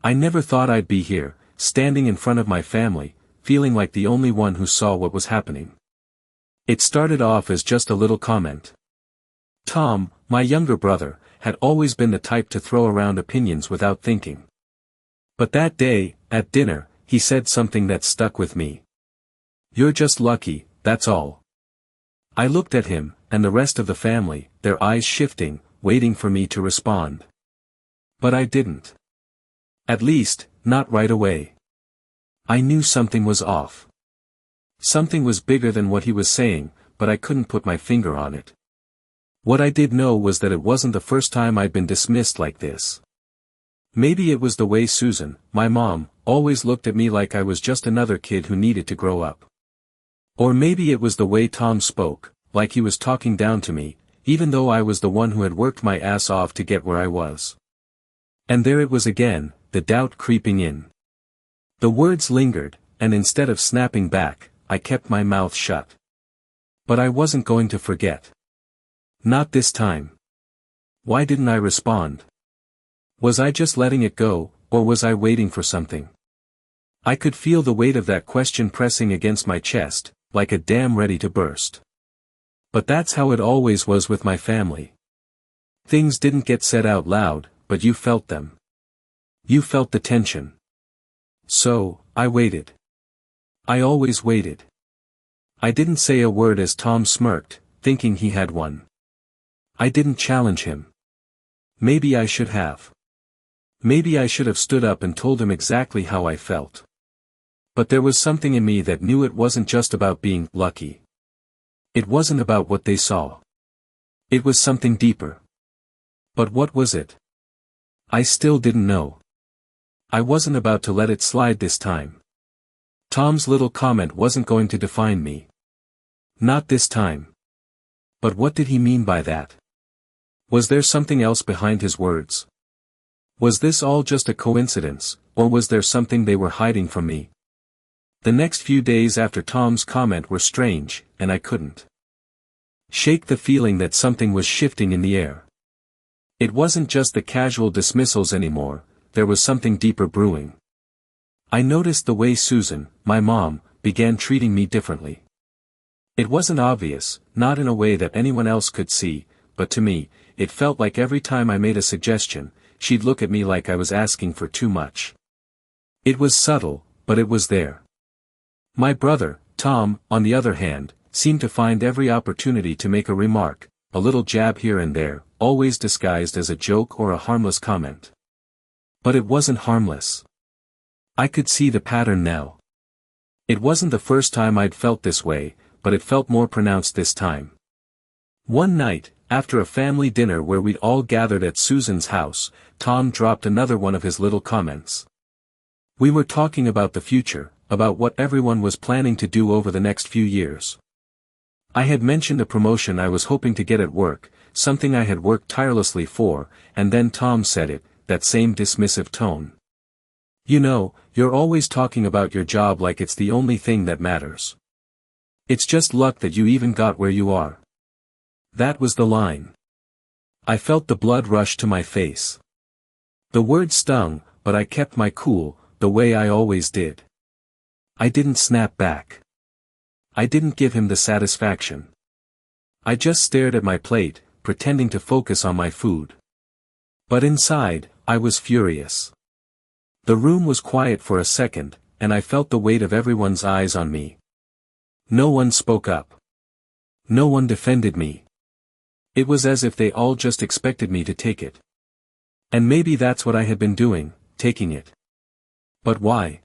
I never thought I'd be here, standing in front of my family, feeling like the only one who saw what was happening. It started off as just a little comment. Tom, my younger brother, had always been the type to throw around opinions without thinking. But that day, at dinner, he said something that stuck with me. "You're just lucky, that's all." I looked at him, and the rest of the family, their eyes shifting, waiting for me to respond. But I didn't. At least, not right away. I knew something was off. Something was bigger than what he was saying, but I couldn't put my finger on it. What I did know was that it wasn't the first time I'd been dismissed like this. Maybe it was the way Susan, my mom, always looked at me like I was just another kid who needed to grow up. Or maybe it was the way Tom spoke, like he was talking down to me, even though I was the one who had worked my ass off to get where I was. And there it was again, the doubt creeping in. The words lingered, and instead of snapping back, I kept my mouth shut. But I wasn't going to forget. Not this time. Why didn't I respond? Was I just letting it go, or was I waiting for something? I could feel the weight of that question pressing against my chest, like a dam ready to burst. But that's how it always was with my family. Things didn't get said out loud, but you felt them. You felt the tension. So, I waited. I always waited. I didn't say a word as Tom smirked, thinking he had won. I didn't challenge him. Maybe I should have. Maybe I should have stood up and told him exactly how I felt. But there was something in me that knew it wasn't just about being lucky. It wasn't about what they saw. It was something deeper. But what was it? I still didn't know. I wasn't about to let it slide this time. Tom's little comment wasn't going to define me. Not this time. But what did he mean by that? Was there something else behind his words? Was this all just a coincidence, or was there something they were hiding from me? The next few days after Tom's comment were strange, and I couldn't shake the feeling that something was shifting in the air. It wasn't just the casual dismissals anymore, there was something deeper brewing. I noticed the way Susan, my mom, began treating me differently. It wasn't obvious, not in a way that anyone else could see, but to me, it felt like every time I made a suggestion, she'd look at me like I was asking for too much. It was subtle, but it was there. My brother, Tom, on the other hand, seemed to find every opportunity to make a remark, a little jab here and there, always disguised as a joke or a harmless comment. But it wasn't harmless. I could see the pattern now. It wasn't the first time I'd felt this way, but it felt more pronounced this time. One night, after a family dinner where we'd all gathered at Susan's house, Tom dropped another one of his little comments. We were talking about the future, about what everyone was planning to do over the next few years. I had mentioned a promotion I was hoping to get at work, something I had worked tirelessly for, and then Tom said it, that same dismissive tone. "You know, you're always talking about your job like it's the only thing that matters. It's just luck that you even got where you are." That was the line. I felt the blood rush to my face. The word stung, but I kept my cool, the way I always did. I didn't snap back. I didn't give him the satisfaction. I just stared at my plate, pretending to focus on my food. But inside, I was furious. The room was quiet for a second, and I felt the weight of everyone's eyes on me. No one spoke up. No one defended me. It was as if they all just expected me to take it. And maybe that's what I had been doing, taking it. But why?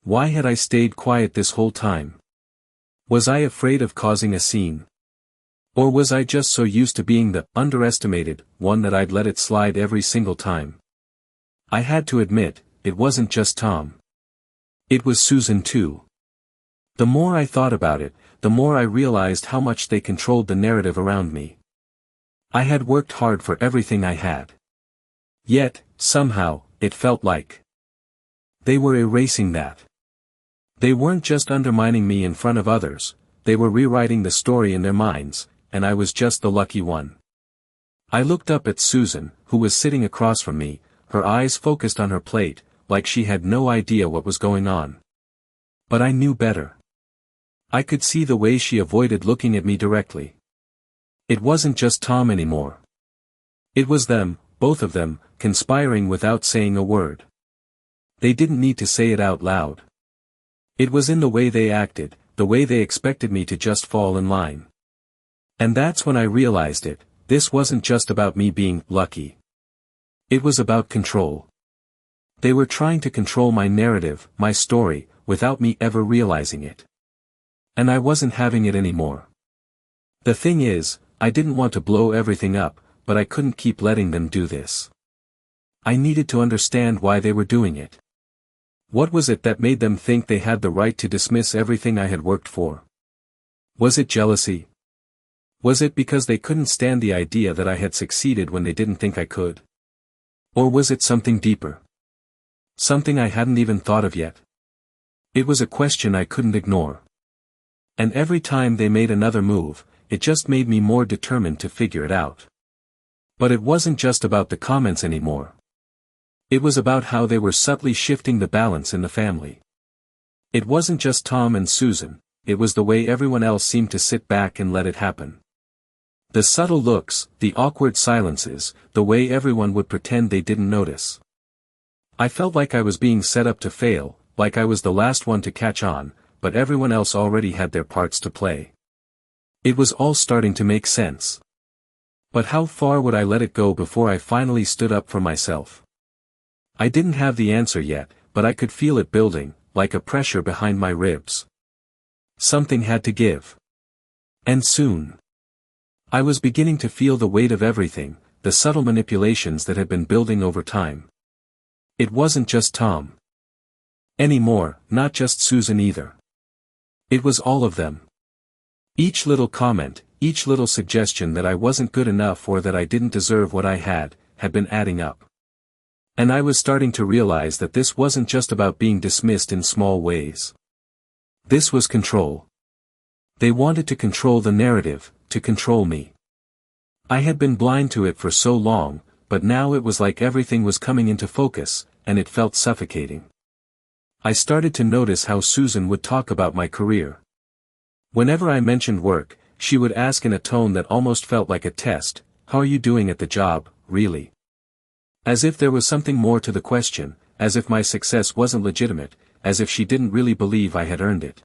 Why had I stayed quiet this whole time? Was I afraid of causing a scene? Or was I just so used to being the underestimated one that I'd let it slide every single time? I had to admit, it wasn't just Tom. It was Susan too. The more I thought about it, the more I realized how much they controlled the narrative around me. I had worked hard for everything I had. Yet, somehow, it felt like they were erasing that. They weren't just undermining me in front of others, they were rewriting the story in their minds, and I was just the lucky one. I looked up at Susan, who was sitting across from me, her eyes focused on her plate, like she had no idea what was going on. But I knew better. I could see the way she avoided looking at me directly. It wasn't just Tom anymore. It was them, both of them, conspiring without saying a word. They didn't need to say it out loud. It was in the way they acted, the way they expected me to just fall in line. And that's when I realized it, this wasn't just about me being lucky. It was about control. They were trying to control my narrative, my story, without me ever realizing it. And I wasn't having it anymore. The thing is, I didn't want to blow everything up, but I couldn't keep letting them do this. I needed to understand why they were doing it. What was it that made them think they had the right to dismiss everything I had worked for? Was it jealousy? Was it because they couldn't stand the idea that I had succeeded when they didn't think I could? Or was it something deeper? Something I hadn't even thought of yet? It was a question I couldn't ignore. And every time they made another move, it just made me more determined to figure it out. But it wasn't just about the comments anymore. It was about how they were subtly shifting the balance in the family. It wasn't just Tom and Susan, it was the way everyone else seemed to sit back and let it happen. The subtle looks, the awkward silences, the way everyone would pretend they didn't notice. I felt like I was being set up to fail, like I was the last one to catch on, but everyone else already had their parts to play. It was all starting to make sense. But how far would I let it go before I finally stood up for myself? I didn't have the answer yet, but I could feel it building, like a pressure behind my ribs. Something had to give. And soon. I was beginning to feel the weight of everything, the subtle manipulations that had been building over time. It wasn't just Tom. Anymore, not just Susan either. It was all of them. Each little comment, each little suggestion that I wasn't good enough or that I didn't deserve what I had been adding up. And I was starting to realize that this wasn't just about being dismissed in small ways. This was control. They wanted to control the narrative, to control me. I had been blind to it for so long, but now it was like everything was coming into focus, and it felt suffocating. I started to notice how Susan would talk about my career. Whenever I mentioned work, she would ask in a tone that almost felt like a test, "How are you doing at the job, really?" As if there was something more to the question, as if my success wasn't legitimate, as if she didn't really believe I had earned it.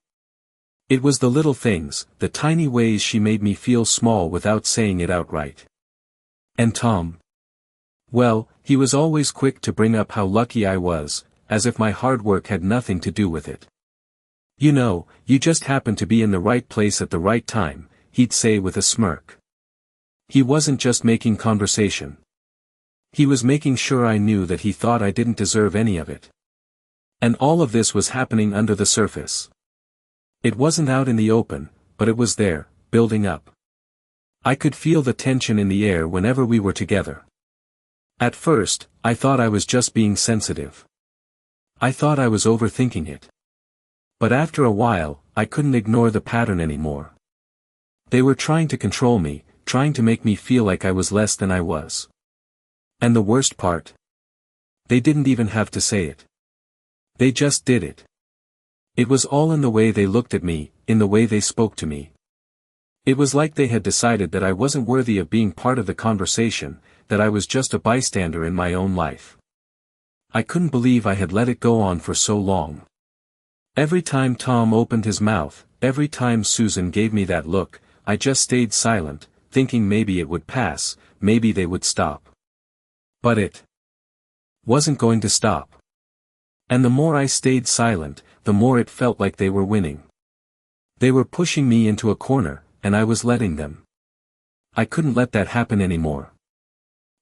It was the little things, the tiny ways she made me feel small without saying it outright. And Tom? Well, he was always quick to bring up how lucky I was, as if my hard work had nothing to do with it. "You know, you just happened to be in the right place at the right time," he'd say with a smirk. He wasn't just making conversation. He was making sure I knew that he thought I didn't deserve any of it. And all of this was happening under the surface. It wasn't out in the open, but it was there, building up. I could feel the tension in the air whenever we were together. At first, I thought I was just being sensitive. I thought I was overthinking it. But after a while, I couldn't ignore the pattern anymore. They were trying to control me, trying to make me feel like I was less than I was. And the worst part? They didn't even have to say it. They just did it. It was all in the way they looked at me, in the way they spoke to me. It was like they had decided that I wasn't worthy of being part of the conversation, that I was just a bystander in my own life. I couldn't believe I had let it go on for so long. Every time Tom opened his mouth, every time Susan gave me that look, I just stayed silent, thinking maybe it would pass, maybe they would stop. But it wasn't going to stop. And the more I stayed silent, the more it felt like they were winning. They were pushing me into a corner, and I was letting them. I couldn't let that happen anymore.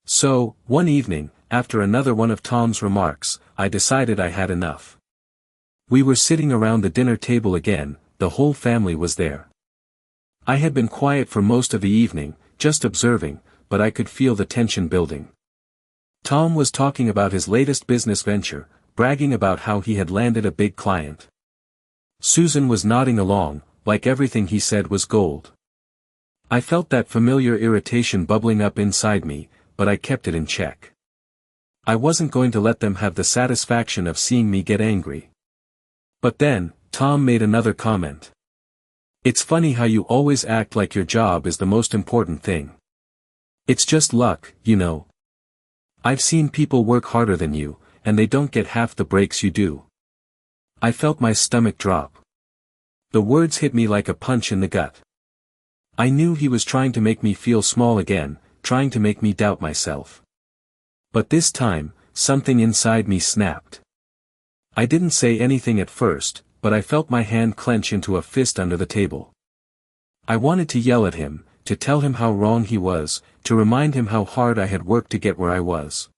So, one evening, after another one of Tom's remarks, I decided I had enough. We were sitting around the dinner table again, the whole family was there. I had been quiet for most of the evening, just observing, but I could feel the tension building. Tom was talking about his latest business venture, bragging about how he had landed a big client. Susan was nodding along, like everything he said was gold. I felt that familiar irritation bubbling up inside me, but I kept it in check. I wasn't going to let them have the satisfaction of seeing me get angry. But then, Tom made another comment. It's funny how you always act like your job is the most important thing. It's just luck, you know. I've seen people work harder than you, and they don't get half the breaks you do. I felt my stomach drop. The words hit me like a punch in the gut. I knew he was trying to make me feel small again, trying to make me doubt myself. But this time, something inside me snapped. I didn't say anything at first, but I felt my hand clench into a fist under the table. I wanted to yell at him, to tell him how wrong he was, to remind him how hard I had worked to get where I was.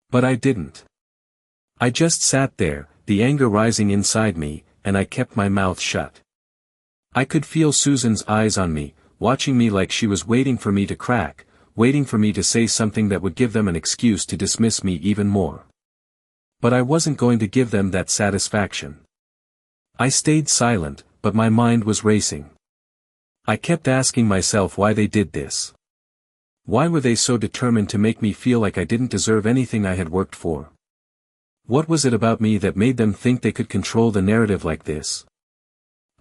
But I didn't. I just sat there, the anger rising inside me, and I kept my mouth shut. I could feel Susan's eyes on me, watching me like she was waiting for me to crack, waiting for me to say something that would give them an excuse to dismiss me even more. But I wasn't going to give them that satisfaction. I stayed silent, but my mind was racing. I kept asking myself why they did this. Why were they so determined to make me feel like I didn't deserve anything I had worked for? What was it about me that made them think they could control the narrative like this?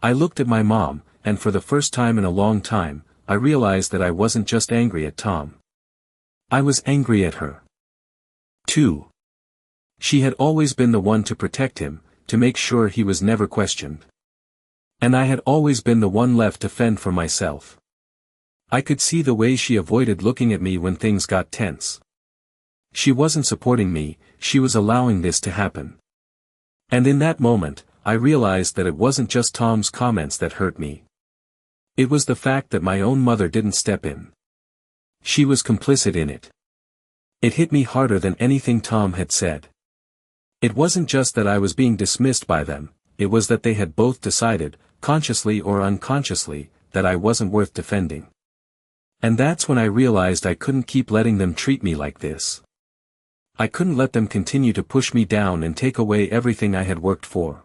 I looked at my mom, and for the first time in a long time, I realized that I wasn't just angry at Tom. I was angry at her. Too. She had always been the one to protect him, to make sure he was never questioned. And I had always been the one left to fend for myself. I could see the way she avoided looking at me when things got tense. She wasn't supporting me, she was allowing this to happen. And in that moment, I realized that it wasn't just Tom's comments that hurt me. It was the fact that my own mother didn't step in. She was complicit in it. It hit me harder than anything Tom had said. It wasn't just that I was being dismissed by them, it was that they had both decided, consciously or unconsciously, that I wasn't worth defending. And that's when I realized I couldn't keep letting them treat me like this. I couldn't let them continue to push me down and take away everything I had worked for.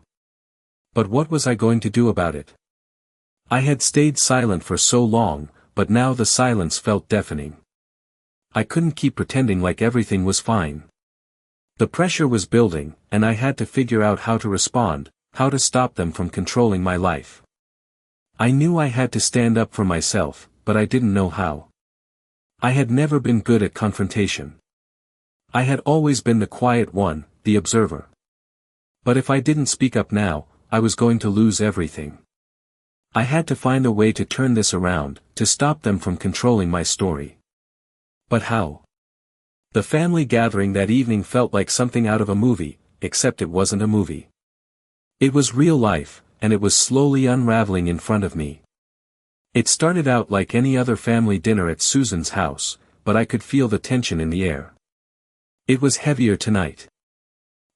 But what was I going to do about it? I had stayed silent for so long, but now the silence felt deafening. I couldn't keep pretending like everything was fine. The pressure was building, and I had to figure out how to respond, how to stop them from controlling my life. I knew I had to stand up for myself, but I didn't know how. I had never been good at confrontation. I had always been the quiet one, the observer. But if I didn't speak up now, I was going to lose everything. I had to find a way to turn this around, to stop them from controlling my story. But how? The family gathering that evening felt like something out of a movie, except it wasn't a movie. It was real life, and it was slowly unraveling in front of me. It started out like any other family dinner at Susan's house, but I could feel the tension in the air. It was heavier tonight.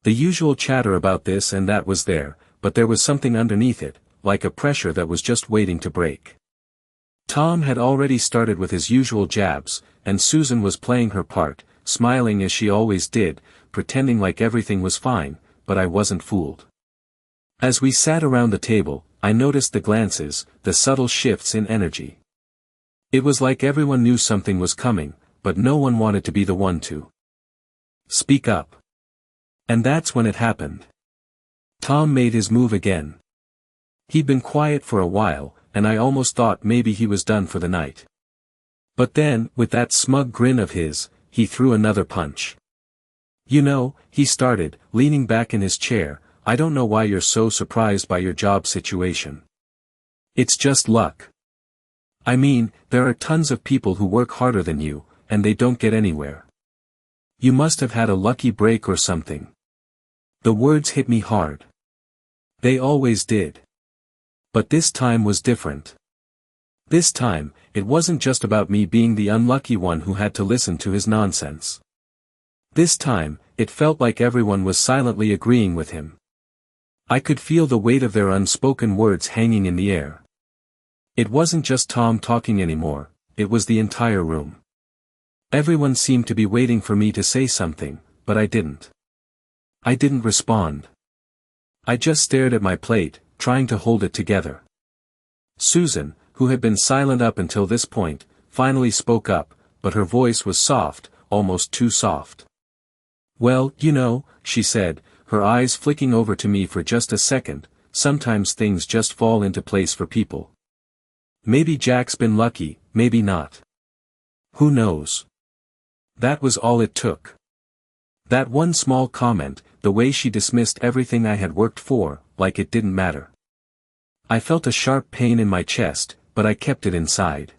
The usual chatter about this and that was there, but there was something underneath it, like a pressure that was just waiting to break. Tom had already started with his usual jabs, and Susan was playing her part, smiling as she always did, pretending like everything was fine, but I wasn't fooled. As we sat around the table, I noticed the glances, the subtle shifts in energy. It was like everyone knew something was coming, but no one wanted to be the one to speak up. And that's when it happened. Tom made his move again. He'd been quiet for a while, and I almost thought maybe he was done for the night. But then, with that smug grin of his, he threw another punch. You know, he started, leaning back in his chair, I don't know why you're so surprised by your job situation. It's just luck. I mean, there are tons of people who work harder than you, and they don't get anywhere. You must have had a lucky break or something. The words hit me hard. They always did. But this time was different. This time, it wasn't just about me being the unlucky one who had to listen to his nonsense. This time, it felt like everyone was silently agreeing with him. I could feel the weight of their unspoken words hanging in the air. It wasn't just Tom talking anymore, it was the entire room. Everyone seemed to be waiting for me to say something, but I didn't. I didn't respond. I just stared at my plate, trying to hold it together. Susan, who had been silent up until this point, finally spoke up, but her voice was soft, almost too soft. Well, you know, she said, her eyes flicking over to me for just a second, sometimes things just fall into place for people. Maybe Jack's been lucky, maybe not. Who knows? That was all it took. That one small comment, the way she dismissed everything I had worked for, like it didn't matter. I felt a sharp pain in my chest, but I kept it inside.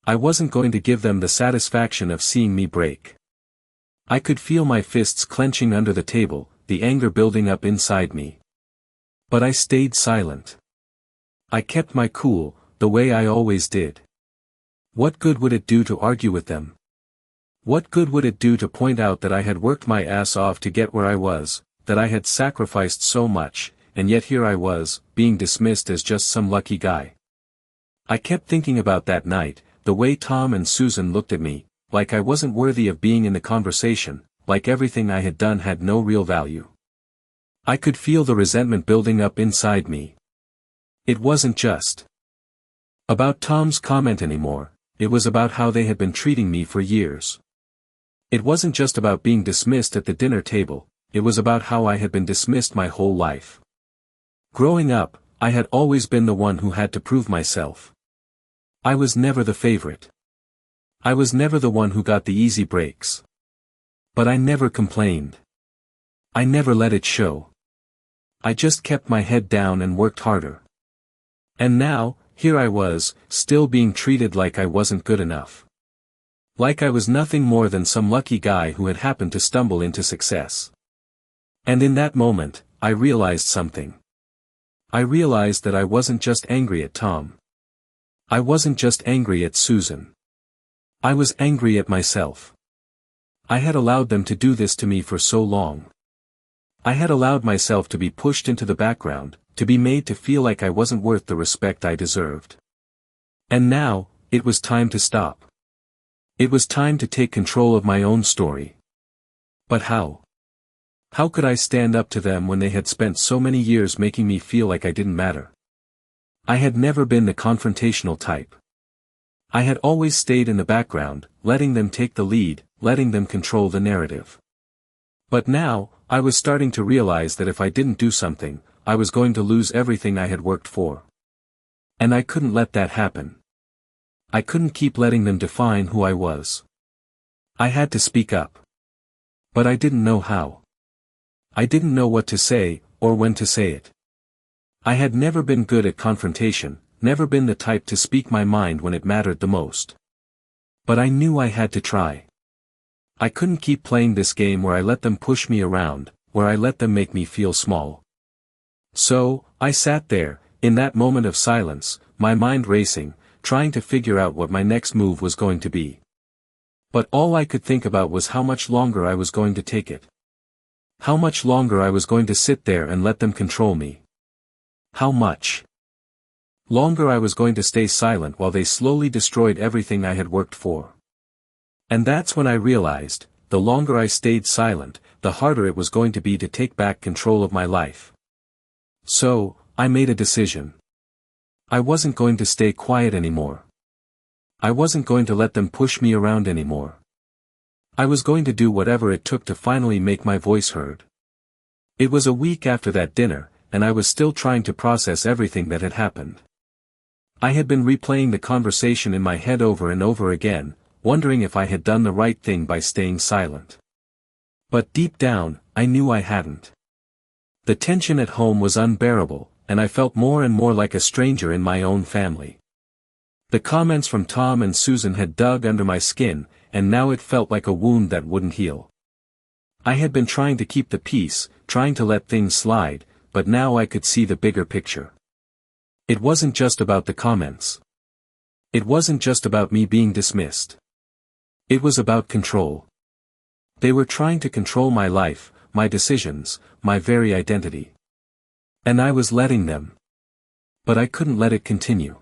I wasn't going to give them the satisfaction of seeing me break. I could feel my fists clenching under the table, the anger building up inside me. But I stayed silent. I kept my cool, the way I always did. What good would it do to argue with them? What good would it do to point out that I had worked my ass off to get where I was, that I had sacrificed so much, and yet here I was, being dismissed as just some lucky guy? I kept thinking about that night, the way Tom and Susan looked at me, like I wasn't worthy of being in the conversation, like everything I had done had no real value. I could feel the resentment building up inside me. It wasn't just about Tom's comment anymore, it was about how they had been treating me for years. It wasn't just about being dismissed at the dinner table, it was about how I had been dismissed my whole life. Growing up, I had always been the one who had to prove myself. I was never the favorite. I was never the one who got the easy breaks. But I never complained. I never let it show. I just kept my head down and worked harder. And now, here I was, still being treated like I wasn't good enough. Like I was nothing more than some lucky guy who had happened to stumble into success. And in that moment, I realized something. I realized that I wasn't just angry at Tom. I wasn't just angry at Susan. I was angry at myself. I had allowed them to do this to me for so long. I had allowed myself to be pushed into the background, to be made to feel like I wasn't worth the respect I deserved. And now, it was time to stop. It was time to take control of my own story. But how? How could I stand up to them when they had spent so many years making me feel like I didn't matter? I had never been the confrontational type. I had always stayed in the background, letting them take the lead, letting them control the narrative. But now, I was starting to realize that if I didn't do something, I was going to lose everything I had worked for. And I couldn't let that happen. I couldn't keep letting them define who I was. I had to speak up. But I didn't know how. I didn't know what to say, or when to say it. I had never been good at confrontation, never been the type to speak my mind when it mattered the most. But I knew I had to try. I couldn't keep playing this game where I let them push me around, where I let them make me feel small. So, I sat there, in that moment of silence, my mind racing, trying to figure out what my next move was going to be. But all I could think about was how much longer I was going to take it. How much longer I was going to sit there and let them control me. How much longer I was going to stay silent while they slowly destroyed everything I had worked for. And that's when I realized, the longer I stayed silent, the harder it was going to be to take back control of my life. So, I made a decision. I wasn't going to stay quiet anymore. I wasn't going to let them push me around anymore. I was going to do whatever it took to finally make my voice heard. It was a week after that dinner, and I was still trying to process everything that had happened. I had been replaying the conversation in my head over and over again, wondering if I had done the right thing by staying silent. But deep down, I knew I hadn't. The tension at home was unbearable, and I felt more and more like a stranger in my own family. The comments from Tom and Susan had dug under my skin, and now it felt like a wound that wouldn't heal. I had been trying to keep the peace, trying to let things slide, but now I could see the bigger picture. It wasn't just about the comments. It wasn't just about me being dismissed. It was about control. They were trying to control my life, my decisions, my very identity. And I was letting them. But I couldn't let it continue.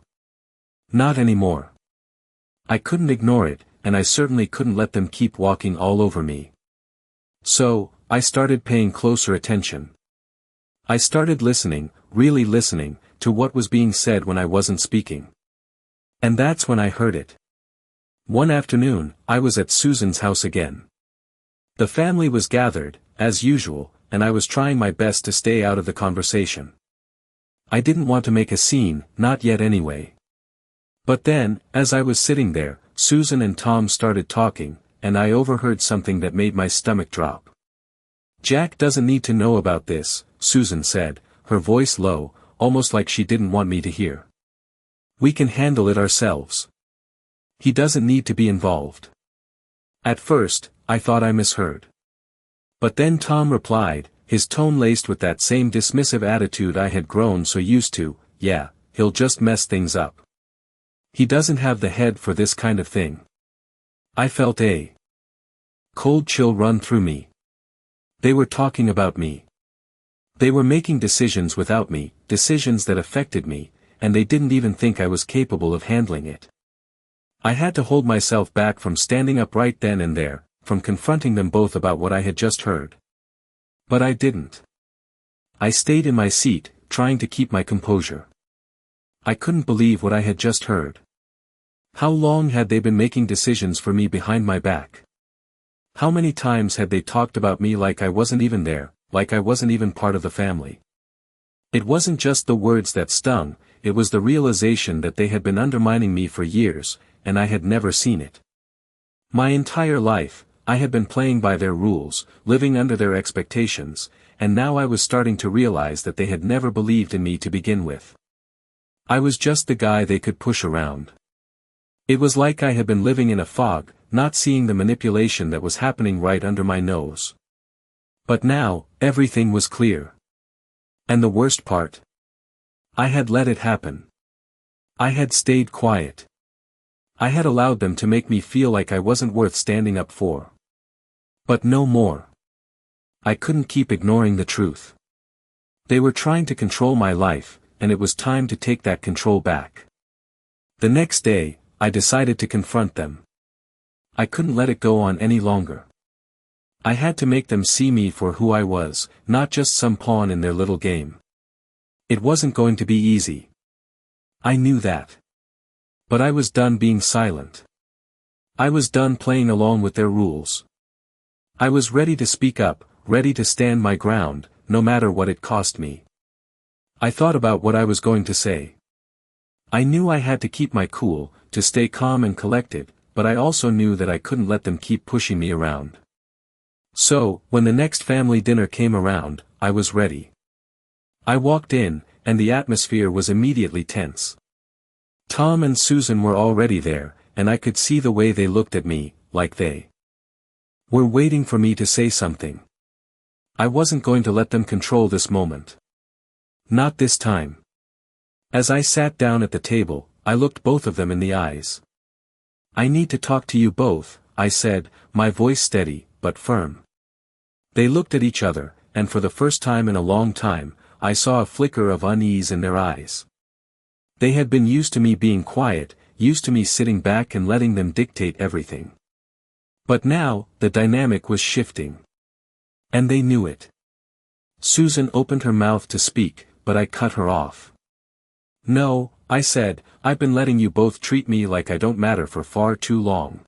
Not anymore. I couldn't ignore it, and I certainly couldn't let them keep walking all over me. So, I started paying closer attention. I started listening, really listening, to what was being said when I wasn't speaking. And that's when I heard it. One afternoon, I was at Susan's house again. The family was gathered, as usual, and I was trying my best to stay out of the conversation. I didn't want to make a scene, not yet anyway. But then, as I was sitting there, Susan and Tom started talking, and I overheard something that made my stomach drop. "Jack doesn't need to know about this," Susan said, her voice low, almost like she didn't want me to hear. "We can handle it ourselves. He doesn't need to be involved." At first, I thought I misheard. But then Tom replied, his tone laced with that same dismissive attitude I had grown so used to, "Yeah, he'll just mess things up. He doesn't have the head for this kind of thing." I felt a cold chill run through me. They were talking about me. They were making decisions without me, decisions that affected me, and they didn't even think I was capable of handling it. I had to hold myself back from standing up right then and there, from confronting them both about what I had just heard. But I didn't. I stayed in my seat, trying to keep my composure. I couldn't believe what I had just heard. How long had they been making decisions for me behind my back? How many times had they talked about me like I wasn't even there, like I wasn't even part of the family? It wasn't just the words that stung, it was the realization that they had been undermining me for years, and I had never seen it. My entire life, I had been playing by their rules, living under their expectations, and now I was starting to realize that they had never believed in me to begin with. I was just the guy they could push around. It was like I had been living in a fog, not seeing the manipulation that was happening right under my nose. But now, everything was clear. And the worst part? I had let it happen. I had stayed quiet. I had allowed them to make me feel like I wasn't worth standing up for. But no more. I couldn't keep ignoring the truth. They were trying to control my life, and it was time to take that control back. The next day, I decided to confront them. I couldn't let it go on any longer. I had to make them see me for who I was, not just some pawn in their little game. It wasn't going to be easy. I knew that. But I was done being silent. I was done playing along with their rules. I was ready to speak up, ready to stand my ground, no matter what it cost me. I thought about what I was going to say. I knew I had to keep my cool, to stay calm and collected, but I also knew that I couldn't let them keep pushing me around. So, when the next family dinner came around, I was ready. I walked in, and the atmosphere was immediately tense. Tom and Susan were already there, and I could see the way they looked at me, like they were waiting for me to say something. I wasn't going to let them control this moment. Not this time. As I sat down at the table, I looked both of them in the eyes. "I need to talk to you both," I said, my voice steady, but firm. They looked at each other, and for the first time in a long time, I saw a flicker of unease in their eyes. They had been used to me being quiet, used to me sitting back and letting them dictate everything. But now, the dynamic was shifting. And they knew it. Susan opened her mouth to speak, but I cut her off. "No," I said, "I've been letting you both treat me like I don't matter for far too long.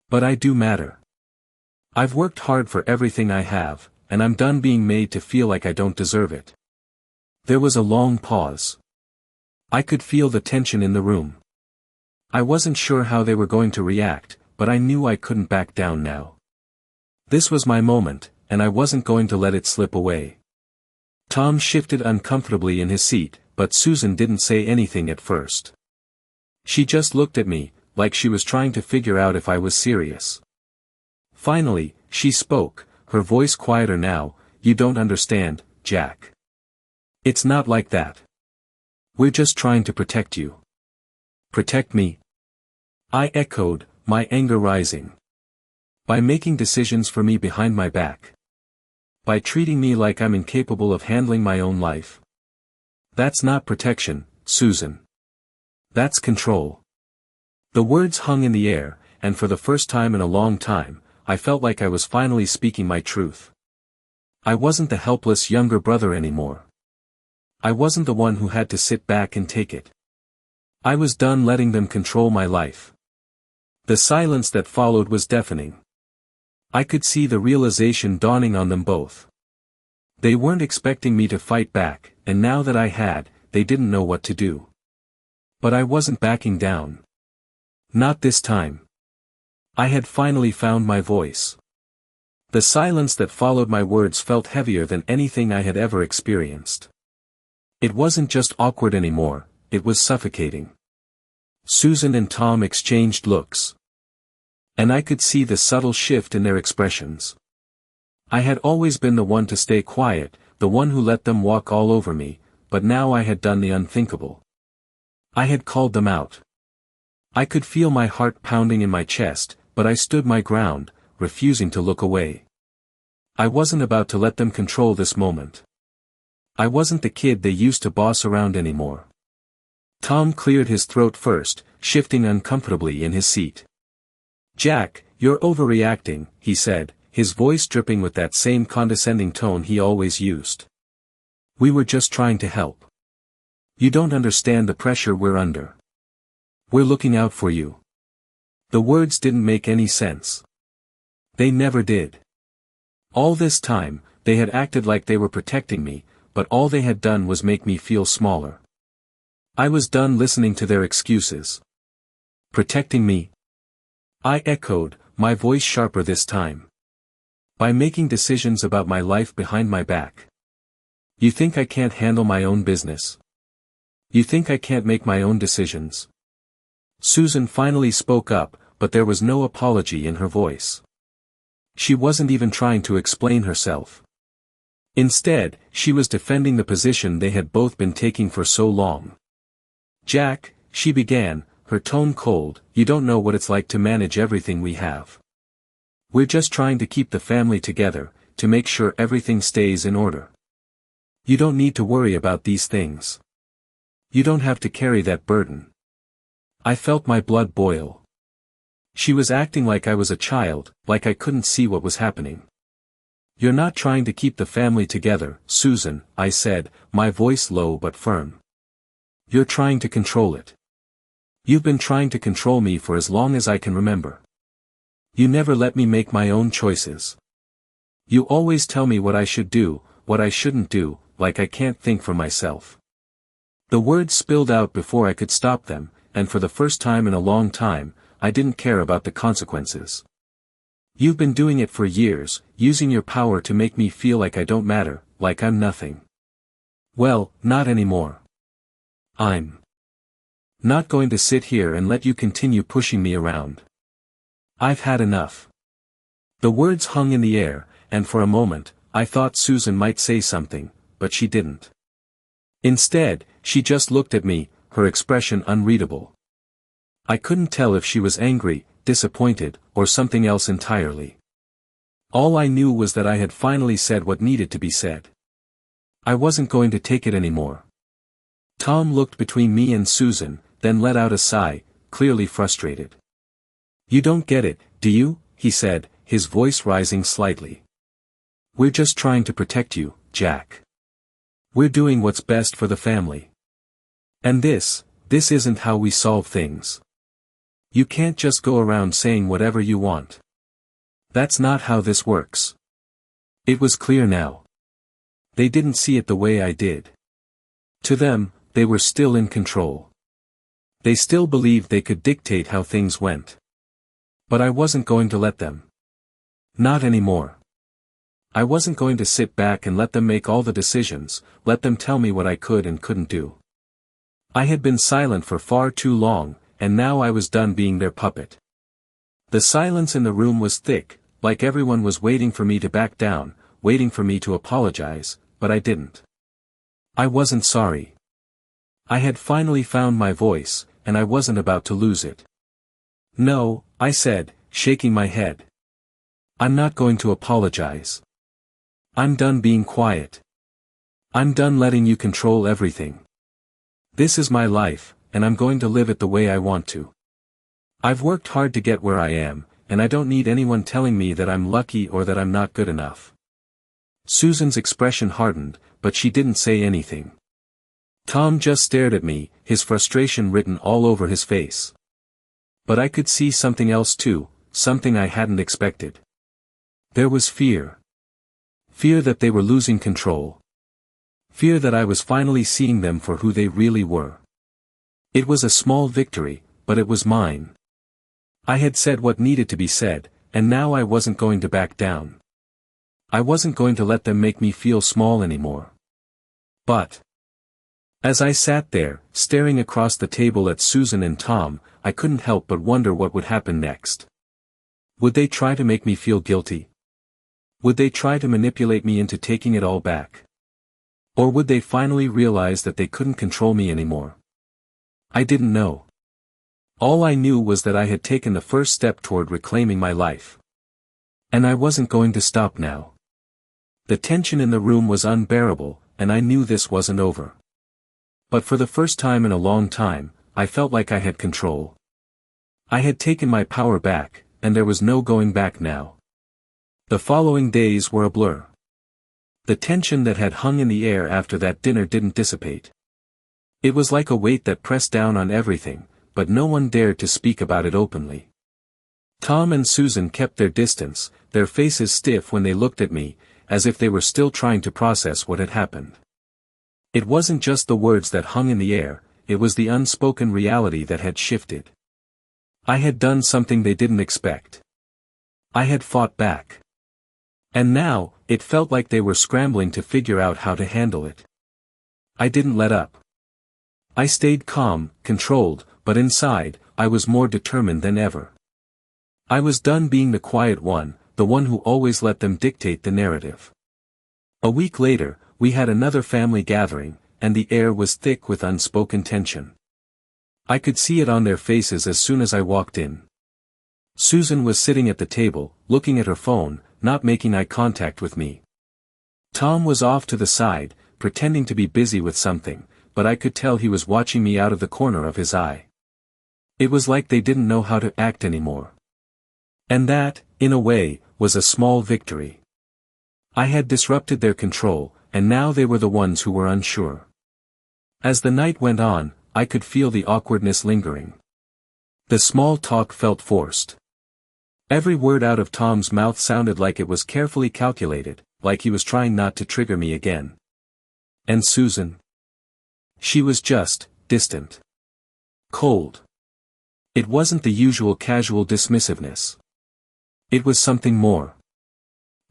But I do matter. I've worked hard for everything I have, and I'm done being made to feel like I don't deserve it." There was a long pause. I could feel the tension in the room. I wasn't sure how they were going to react, but I knew I couldn't back down now. This was my moment, and I wasn't going to let it slip away. Tom shifted uncomfortably in his seat, but Susan didn't say anything at first. She just looked at me, like she was trying to figure out if I was serious. Finally, she spoke, her voice quieter now. "You don't understand, Jack. It's not like that. We're just trying to protect you." "Protect me?" I echoed, my anger rising. "By making decisions for me behind my back. By treating me like I'm incapable of handling my own life. That's not protection, Susan. That's control." The words hung in the air, and for the first time in a long time, I felt like I was finally speaking my truth. I wasn't the helpless younger brother anymore. I wasn't the one who had to sit back and take it. I was done letting them control my life. The silence that followed was deafening. I could see the realization dawning on them both. They weren't expecting me to fight back, and now that I had, they didn't know what to do. But I wasn't backing down. Not this time. I had finally found my voice. The silence that followed my words felt heavier than anything I had ever experienced. It wasn't just awkward anymore, it was suffocating. Susan and Tom exchanged looks. And I could see the subtle shift in their expressions. I had always been the one to stay quiet, the one who let them walk all over me, but now I had done the unthinkable. I had called them out. I could feel my heart pounding in my chest, but I stood my ground, refusing to look away. I wasn't about to let them control this moment. I wasn't the kid they used to boss around anymore. Tom cleared his throat first, shifting uncomfortably in his seat. "Jack, you're overreacting," he said, his voice dripping with that same condescending tone he always used. "We were just trying to help. You don't understand the pressure we're under. We're looking out for you." The words didn't make any sense. They never did. All this time, they had acted like they were protecting me, but all they had done was make me feel smaller. I was done listening to their excuses. "Protecting me?" I echoed, my voice sharper this time. "By making decisions about my life behind my back. You think I can't handle my own business? You think I can't make my own decisions?" Susan finally spoke up, but there was no apology in her voice. She wasn't even trying to explain herself. Instead, she was defending the position they had both been taking for so long. "Jack," she began, her tone cold, "you don't know what it's like to manage everything we have. We're just trying to keep the family together, to make sure everything stays in order. You don't need to worry about these things. You don't have to carry that burden." I felt my blood boil. She was acting like I was a child, like I couldn't see what was happening. "You're not trying to keep the family together, Susan," I said, my voice low but firm. "You're trying to control it. You've been trying to control me for as long as I can remember. You never let me make my own choices. You always tell me what I should do, what I shouldn't do, like I can't think for myself." The words spilled out before I could stop them, and for the first time in a long time, I didn't care about the consequences. "You've been doing it for years, using your power to make me feel like I don't matter, like I'm nothing. Well, not anymore. I'm not going to sit here and let you continue pushing me around. I've had enough." The words hung in the air, and for a moment, I thought Susan might say something, but she didn't. Instead, she just looked at me, her expression unreadable. I couldn't tell if she was angry, disappointed, or something else entirely. All I knew was that I had finally said what needed to be said. I wasn't going to take it anymore. Tom looked between me and Susan, then let out a sigh, clearly frustrated. "You don't get it, do you?" he said, his voice rising slightly. "We're just trying to protect you, Jack. We're doing what's best for the family. And this isn't how we solve things. You can't just go around saying whatever you want. That's not how this works." It was clear now. They didn't see it the way I did. To them, they were still in control. They still believed they could dictate how things went. But I wasn't going to let them. Not anymore. I wasn't going to sit back and let them make all the decisions, let them tell me what I could and couldn't do. I had been silent for far too long, and now I was done being their puppet. The silence in the room was thick, like everyone was waiting for me to back down, waiting for me to apologize, but I didn't. I wasn't sorry. I had finally found my voice, and I wasn't about to lose it. "No," I said, shaking my head. "I'm not going to apologize. I'm done being quiet. I'm done letting you control everything. This is my life, and I'm going to live it the way I want to. I've worked hard to get where I am, and I don't need anyone telling me that I'm lucky or that I'm not good enough." Susan's expression hardened, but she didn't say anything. Tom just stared at me, his frustration written all over his face. But I could see something else too, something I hadn't expected. There was fear. Fear that they were losing control. Fear that I was finally seeing them for who they really were. It was a small victory, but it was mine. I had said what needed to be said, and now I wasn't going to back down. I wasn't going to let them make me feel small anymore. But as I sat there, staring across the table at Susan and Tom, I couldn't help but wonder what would happen next. Would they try to make me feel guilty? Would they try to manipulate me into taking it all back? Or would they finally realize that they couldn't control me anymore? I didn't know. All I knew was that I had taken the first step toward reclaiming my life. And I wasn't going to stop now. The tension in the room was unbearable, and I knew this wasn't over. But for the first time in a long time, I felt like I had control. I had taken my power back, and there was no going back now. The following days were a blur. The tension that had hung in the air after that dinner didn't dissipate. It was like a weight that pressed down on everything, but no one dared to speak about it openly. Tom and Susan kept their distance, their faces stiff when they looked at me, as if they were still trying to process what had happened. It wasn't just the words that hung in the air, it was the unspoken reality that had shifted. I had done something they didn't expect. I had fought back. And now, it felt like they were scrambling to figure out how to handle it. I didn't let up. I stayed calm, controlled, but inside, I was more determined than ever. I was done being the quiet one, the one who always let them dictate the narrative. A week later, we had another family gathering, and the air was thick with unspoken tension. I could see it on their faces as soon as I walked in. Susan was sitting at the table, looking at her phone, not making eye contact with me. Tom was off to the side, pretending to be busy with something, but I could tell he was watching me out of the corner of his eye. It was like they didn't know how to act anymore. And that, in a way, was a small victory. I had disrupted their control, and now they were the ones who were unsure. As the night went on, I could feel the awkwardness lingering. The small talk felt forced. Every word out of Tom's mouth sounded like it was carefully calculated, like he was trying not to trigger me again. And Susan? She was just distant. Cold. It wasn't the usual casual dismissiveness. It was something more.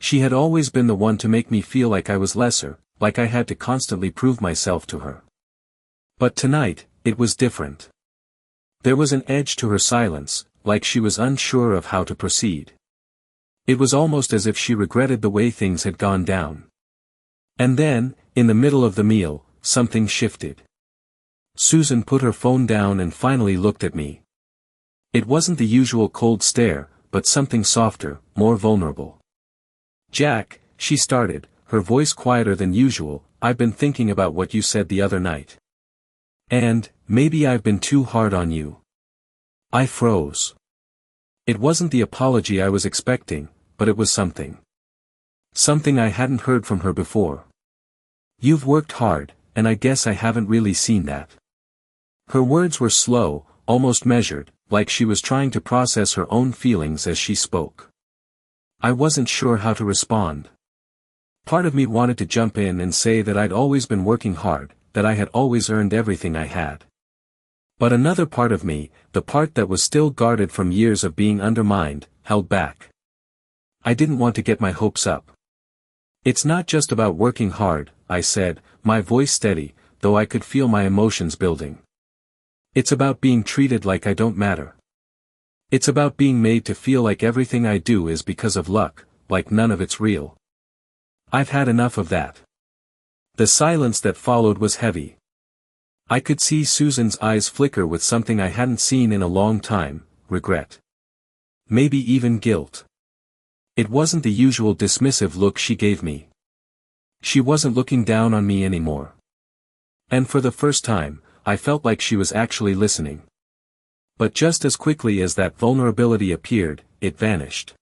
She had always been the one to make me feel like I was lesser, like I had to constantly prove myself to her. But tonight, it was different. There was an edge to her silence, like she was unsure of how to proceed. It was almost as if she regretted the way things had gone down. And then, in the middle of the meal, something shifted. Susan put her phone down and finally looked at me. It wasn't the usual cold stare, but something softer, more vulnerable. "Jack," she started, her voice quieter than usual, "I've been thinking about what you said the other night. And, maybe I've been too hard on you." I froze. It wasn't the apology I was expecting, but it was something. Something I hadn't heard from her before. "You've worked hard, and I guess I haven't really seen that." Her words were slow, almost measured, like she was trying to process her own feelings as she spoke. I wasn't sure how to respond. Part of me wanted to jump in and say that I'd always been working hard, that I had always earned everything I had. But another part of me, the part that was still guarded from years of being undermined, held back. I didn't want to get my hopes up. "It's not just about working hard," I said, my voice steady, though I could feel my emotions building. "It's about being treated like I don't matter. It's about being made to feel like everything I do is because of luck, like none of it's real. I've had enough of that." The silence that followed was heavy. I could see Susan's eyes flicker with something I hadn't seen in a long time, regret. Maybe even guilt. It wasn't the usual dismissive look she gave me. She wasn't looking down on me anymore. And for the first time, I felt like she was actually listening. But just as quickly as that vulnerability appeared, it vanished.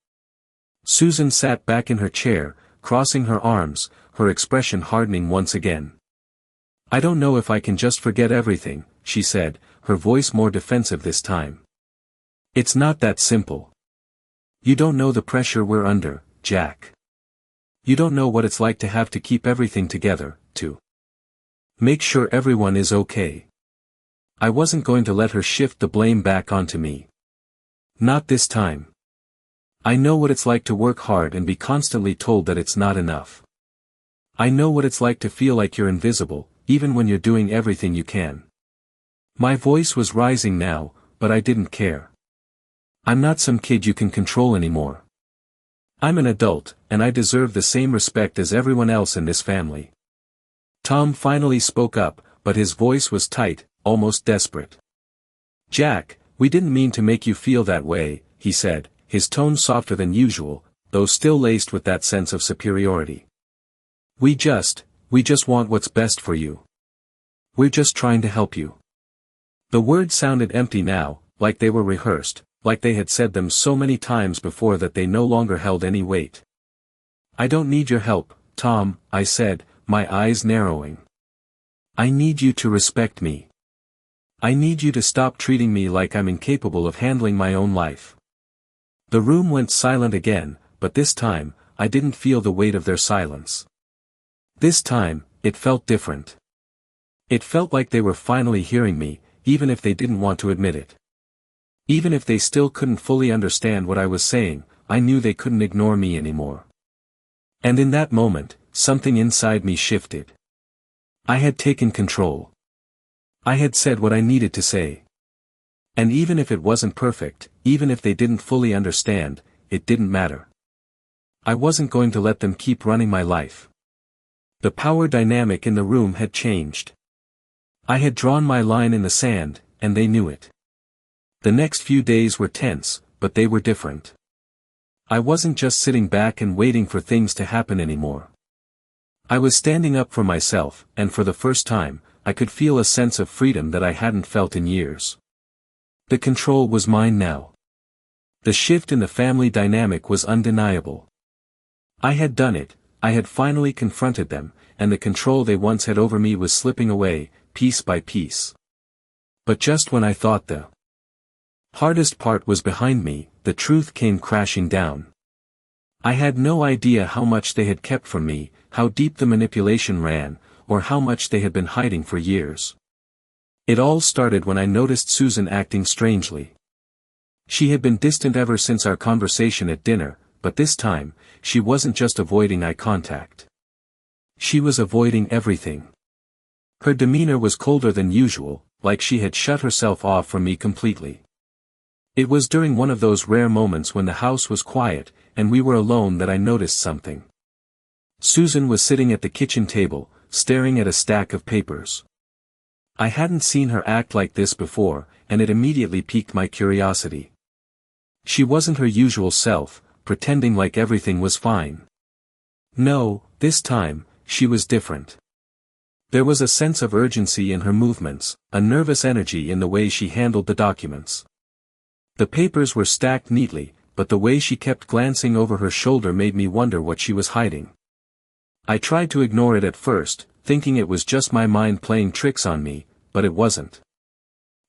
Susan sat back in her chair, crossing her arms, her expression hardening once again. "I don't know if I can just forget everything," she said, her voice more defensive this time. "It's not that simple. You don't know the pressure we're under, Jack. You don't know what it's like to have to keep everything together, to make sure everyone is okay. I wasn't going to let her shift the blame back onto me. Not this time. I know what it's like to work hard and be constantly told that it's not enough. I know what it's like to feel like you're invisible, even when you're doing everything you can. My voice was rising now, but I didn't care. I'm not some kid you can control anymore. I'm an adult, and I deserve the same respect as everyone else in this family. Tom finally spoke up, but his voice was tight, almost desperate. Jack, we didn't mean to make you feel that way, he said, his tone softer than usual, though still laced with that sense of superiority. We just want what's best for you. We're just trying to help you. The words sounded empty now, like they were rehearsed, like they had said them so many times before that they no longer held any weight. I don't need your help, Tom, I said, my eyes narrowing. I need you to respect me. I need you to stop treating me like I'm incapable of handling my own life. The room went silent again, but this time, I didn't feel the weight of their silence. This time, it felt different. It felt like they were finally hearing me, even if they didn't want to admit it. Even if they still couldn't fully understand what I was saying, I knew they couldn't ignore me anymore. And in that moment, something inside me shifted. I had taken control. I had said what I needed to say. And even if it wasn't perfect, even if they didn't fully understand, it didn't matter. I wasn't going to let them keep running my life. The power dynamic in the room had changed. I had drawn my line in the sand, and they knew it. The next few days were tense, but they were different. I wasn't just sitting back and waiting for things to happen anymore. I was standing up for myself, and for the first time, I could feel a sense of freedom that I hadn't felt in years. The control was mine now. The shift in the family dynamic was undeniable. I had done it, I had finally confronted them, and the control they once had over me was slipping away, piece by piece. But just when I thought the hardest part was behind me, the truth came crashing down. I had no idea how much they had kept from me, how deep the manipulation ran, or how much they had been hiding for years. It all started when I noticed Susan acting strangely. She had been distant ever since our conversation at dinner, but this time, she wasn't just avoiding eye contact. She was avoiding everything. Her demeanor was colder than usual, like she had shut herself off from me completely. It was during one of those rare moments when the house was quiet, and we were alone that I noticed something. Susan was sitting at the kitchen table, staring at a stack of papers. I hadn't seen her act like this before, and it immediately piqued my curiosity. She wasn't her usual self, pretending like everything was fine. No, this time, she was different. There was a sense of urgency in her movements, a nervous energy in the way she handled the documents. The papers were stacked neatly, but the way she kept glancing over her shoulder made me wonder what she was hiding. I tried to ignore it at first, thinking it was just my mind playing tricks on me, but it wasn't.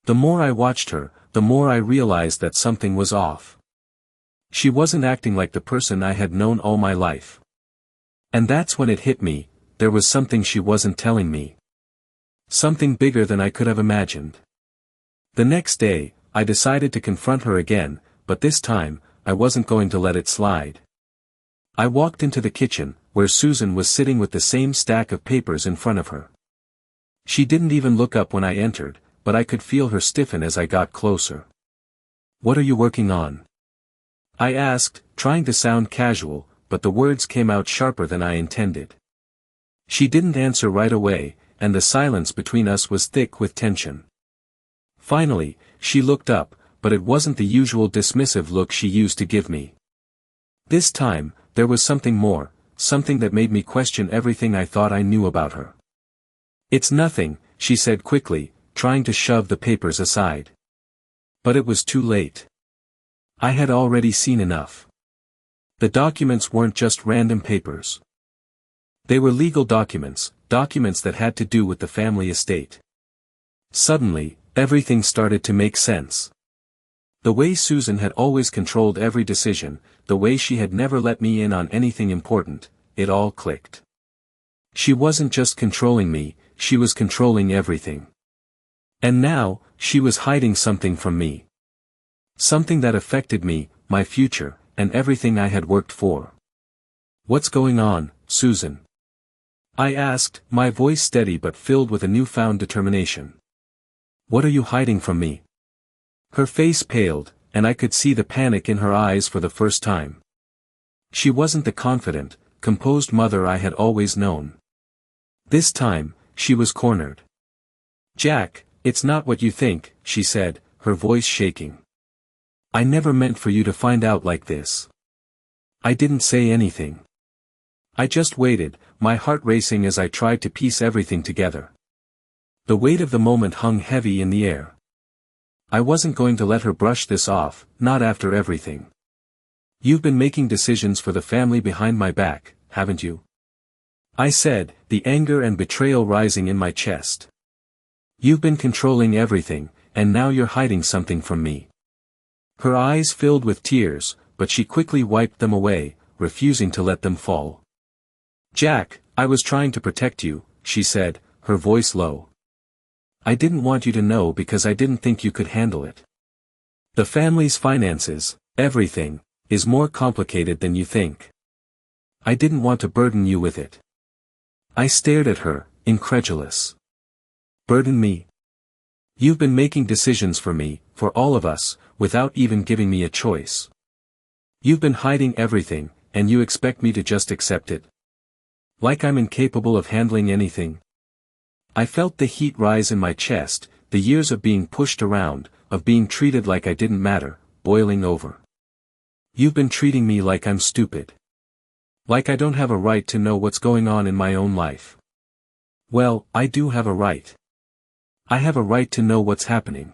The more I watched her, the more I realized that something was off. She wasn't acting like the person I had known all my life. And that's when it hit me, there was something she wasn't telling me. Something bigger than I could have imagined. The next day, I decided to confront her again, but this time, I wasn't going to let it slide. I walked into the kitchen, where Susan was sitting with the same stack of papers in front of her. She didn't even look up when I entered, but I could feel her stiffen as I got closer. "What are you working on?" I asked, trying to sound casual, but the words came out sharper than I intended. She didn't answer right away, and the silence between us was thick with tension. Finally, she looked up, but it wasn't the usual dismissive look she used to give me. This time, there was something more, something that made me question everything I thought I knew about her. "It's nothing," she said quickly, trying to shove the papers aside. But it was too late. I had already seen enough. The documents weren't just random papers. They were legal documents, documents that had to do with the family estate. Suddenly, everything started to make sense. The way Susan had always controlled every decision, the way she had never let me in on anything important, it all clicked. She wasn't just controlling me, she was controlling everything. And now, she was hiding something from me. Something that affected me, my future, and everything I had worked for. "What's going on, Susan?" I asked, my voice steady but filled with a newfound determination. "What are you hiding from me?" Her face paled, and I could see the panic in her eyes for the first time. She wasn't the confident, composed mother I had always known. This time, she was cornered. "Jack, it's not what you think," she said, her voice shaking. "I never meant for you to find out like this." I didn't say anything. I just waited, my heart racing as I tried to piece everything together. The weight of the moment hung heavy in the air. I wasn't going to let her brush this off, not after everything. "You've been making decisions for the family behind my back, haven't you?" I said, the anger and betrayal rising in my chest. "You've been controlling everything, and now you're hiding something from me." Her eyes filled with tears, but she quickly wiped them away, refusing to let them fall. "Jack, I was trying to protect you," she said, her voice low. "I didn't want you to know because I didn't think you could handle it. The family's finances, everything, is more complicated than you think. I didn't want to burden you with it." I stared at her, incredulous. "Burden me? You've been making decisions for me, for all of us, without even giving me a choice. You've been hiding everything, and you expect me to just accept it? Like I'm incapable of handling anything?" I felt the heat rise in my chest, the years of being pushed around, of being treated like I didn't matter, boiling over. "You've been treating me like I'm stupid. Like I don't have a right to know what's going on in my own life." "Well, I do have a right. I have a right to know what's happening."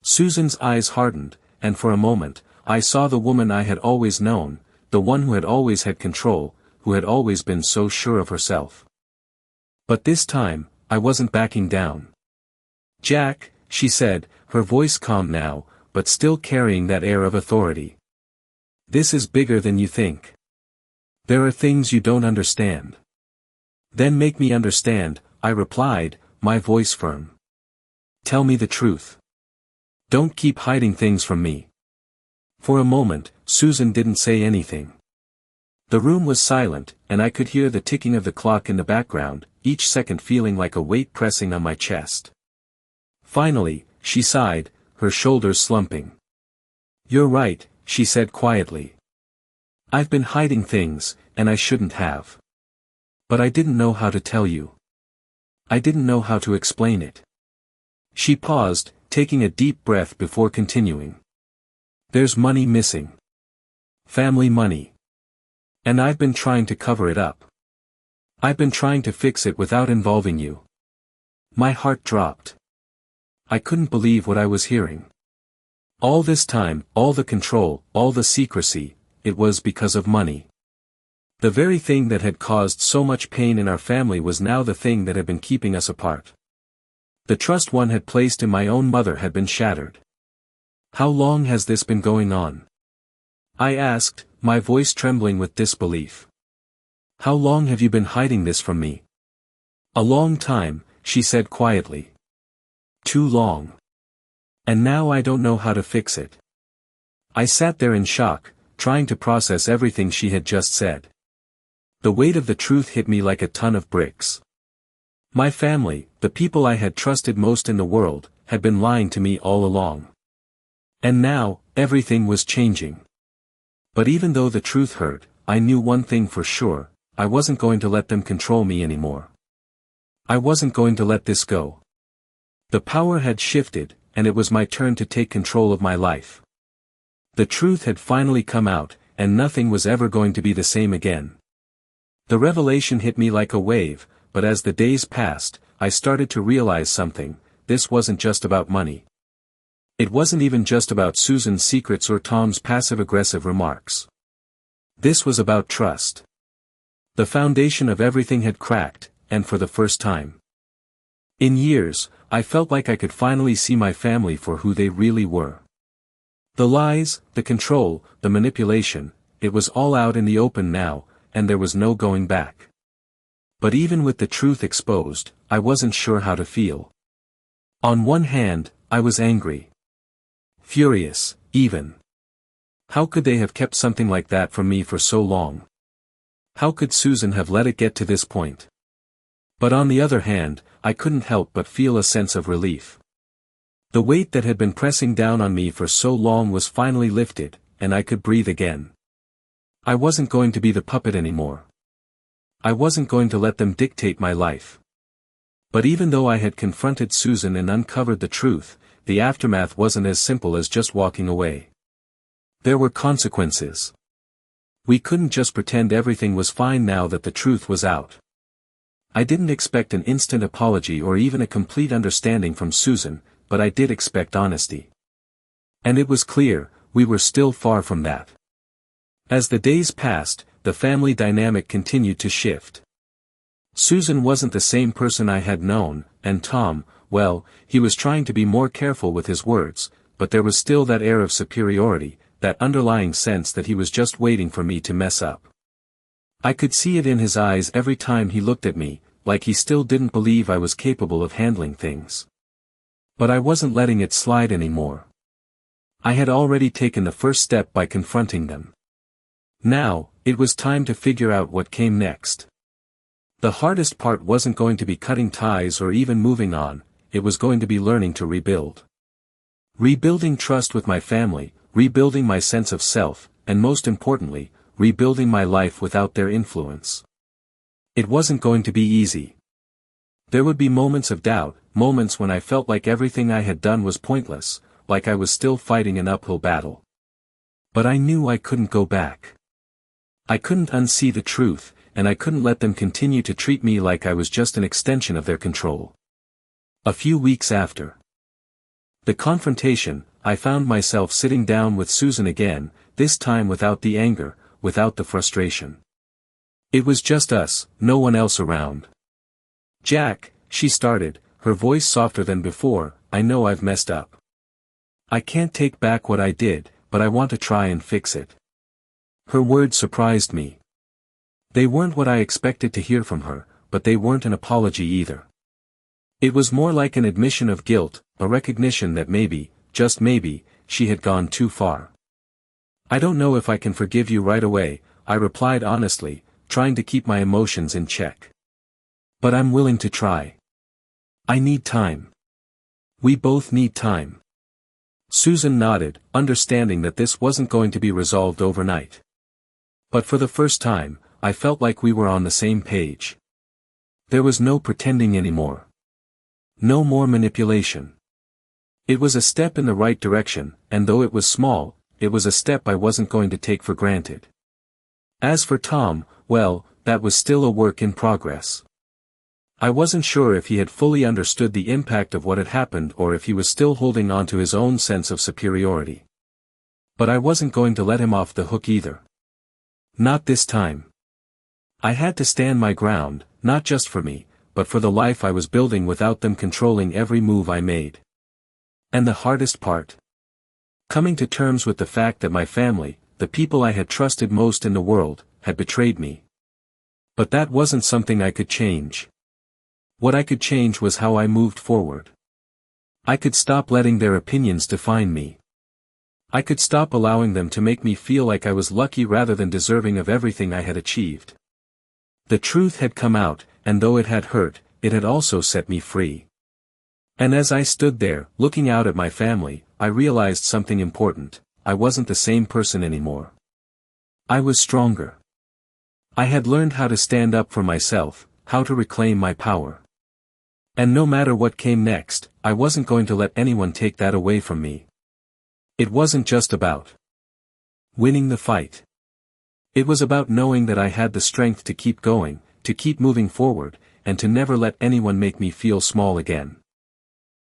Susan's eyes hardened, and for a moment, I saw the woman I had always known, the one who had always had control, who had always been so sure of herself. But this time, I wasn't backing down. "Jack," she said, her voice calm now, but still carrying that air of authority. "This is bigger than you think. There are things you don't understand." "Then make me understand," I replied, my voice firm. "Tell me the truth. Don't keep hiding things from me." For a moment, Susan didn't say anything. The room was silent, and I could hear the ticking of the clock in the background, each second feeling like a weight pressing on my chest. Finally, she sighed, her shoulders slumping. "You're right," she said quietly. "I've been hiding things, and I shouldn't have. But I didn't know how to tell you. I didn't know how to explain it." She paused, taking a deep breath before continuing. "There's money missing. Family money. And I've been trying to cover it up. I've been trying to fix it without involving you." My heart dropped. I couldn't believe what I was hearing. All this time, all the control, all the secrecy, it was because of money. The very thing that had caused so much pain in our family was now the thing that had been keeping us apart. The trust one had placed in my own mother had been shattered. "How long has this been going on?" I asked, my voice trembling with disbelief. "How long have you been hiding this from me?" "A long time," she said quietly. "Too long. And now I don't know how to fix it." I sat there in shock, trying to process everything she had just said. The weight of the truth hit me like a ton of bricks. My family, the people I had trusted most in the world, had been lying to me all along. And now, everything was changing. But even though the truth hurt, I knew one thing for sure, I wasn't going to let them control me anymore. I wasn't going to let this go. The power had shifted, and it was my turn to take control of my life. The truth had finally come out, and nothing was ever going to be the same again. The revelation hit me like a wave, but as the days passed, I started to realize something: this wasn't just about money. It wasn't even just about Susan's secrets or Tom's passive-aggressive remarks. This was about trust. The foundation of everything had cracked, and for the first time in years, I felt like I could finally see my family for who they really were. The lies, the control, the manipulation, it was all out in the open now, and there was no going back. But even with the truth exposed, I wasn't sure how to feel. On one hand, I was angry. Furious, even. How could they have kept something like that from me for so long? How could Susan have let it get to this point? But on the other hand, I couldn't help but feel a sense of relief. The weight that had been pressing down on me for so long was finally lifted, and I could breathe again. I wasn't going to be the puppet anymore. I wasn't going to let them dictate my life. But even though I had confronted Susan and uncovered the truth, the aftermath wasn't as simple as just walking away. There were consequences. We couldn't just pretend everything was fine now that the truth was out. I didn't expect an instant apology or even a complete understanding from Susan, but I did expect honesty. And it was clear, we were still far from that. As the days passed, the family dynamic continued to shift. Susan wasn't the same person I had known, and Tom, well, he was trying to be more careful with his words, but there was still that air of superiority, that underlying sense that he was just waiting for me to mess up. I could see it in his eyes every time he looked at me, like he still didn't believe I was capable of handling things. But I wasn't letting it slide anymore. I had already taken the first step by confronting them. Now, it was time to figure out what came next. The hardest part wasn't going to be cutting ties or even moving on, it was going to be learning to rebuild. Rebuilding trust with my family, rebuilding my sense of self, and most importantly, rebuilding my life without their influence. It wasn't going to be easy. There would be moments of doubt, moments when I felt like everything I had done was pointless, like I was still fighting an uphill battle. But I knew I couldn't go back. I couldn't unsee the truth, and I couldn't let them continue to treat me like I was just an extension of their control. A few weeks after the confrontation, I found myself sitting down with Susan again, this time without the anger, without the frustration. It was just us, no one else around. "Jack," she started, her voice softer than before, "I know I've messed up. I can't take back what I did, but I want to try and fix it." Her words surprised me. They weren't what I expected to hear from her, but they weren't an apology either. It was more like an admission of guilt, a recognition that maybe, just maybe, she had gone too far. "I don't know if I can forgive you right away," I replied honestly, trying to keep my emotions in check. "But I'm willing to try. I need time. We both need time." Susan nodded, understanding that this wasn't going to be resolved overnight. But for the first time, I felt like we were on the same page. There was no pretending anymore. No more manipulation. It was a step in the right direction, and though it was small, it was a step I wasn't going to take for granted. As for Tom, well, that was still a work in progress. I wasn't sure if he had fully understood the impact of what had happened or if he was still holding on to his own sense of superiority. But I wasn't going to let him off the hook either. Not this time. I had to stand my ground, not just for me, but for the life I was building without them controlling every move I made. And the hardest part? Coming to terms with the fact that my family, the people I had trusted most in the world, had betrayed me. But that wasn't something I could change. What I could change was how I moved forward. I could stop letting their opinions define me. I could stop allowing them to make me feel like I was lucky rather than deserving of everything I had achieved. The truth had come out, and though it had hurt, it had also set me free. And as I stood there, looking out at my family, I realized something important. I wasn't the same person anymore. I was stronger. I had learned how to stand up for myself, how to reclaim my power. And no matter what came next, I wasn't going to let anyone take that away from me. It wasn't just about winning the fight. It was about knowing that I had the strength to keep going, to keep moving forward, and to never let anyone make me feel small again.